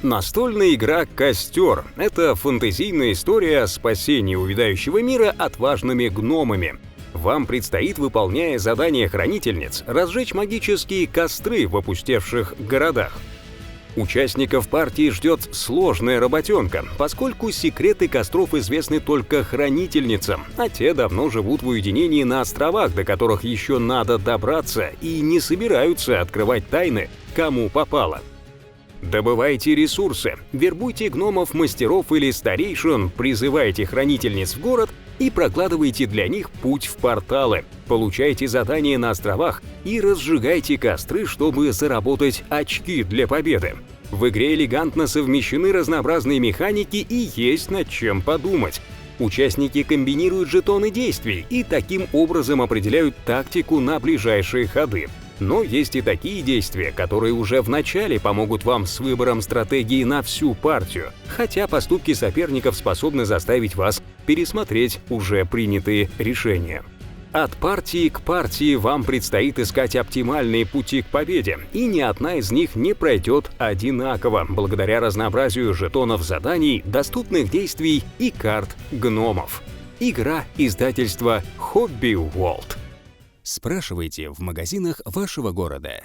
Настольная игра «Костер» — это фэнтезийная история о спасении увядающего мира отважными гномами. Вам предстоит, выполняя задания хранительниц, разжечь магические костры в опустевших городах. Участников партии ждет сложная работенка, поскольку секреты костров известны только хранительницам, а те давно живут в уединении на островах, до которых еще надо добраться, и не собираются открывать тайны, кому попало. Добывайте ресурсы, вербуйте гномов-мастеров или старейшин, призывайте хранительниц в город и прокладывайте для них путь в порталы. Получайте задания на островах и разжигайте костры, чтобы заработать очки для победы. В игре элегантно совмещены разнообразные механики и есть над чем подумать. Участники комбинируют жетоны действий и таким образом определяют тактику на ближайшие ходы. Но есть и такие действия, которые уже в начале помогут вам с выбором стратегии на всю партию, хотя поступки соперников способны заставить вас пересмотреть уже принятые решения. От партии к партии вам предстоит искать оптимальные пути к победе, и ни одна из них не пройдет одинаково, благодаря разнообразию жетонов заданий, доступных действий и карт гномов. Игра издательства Hobby World. Спрашивайте в магазинах вашего города.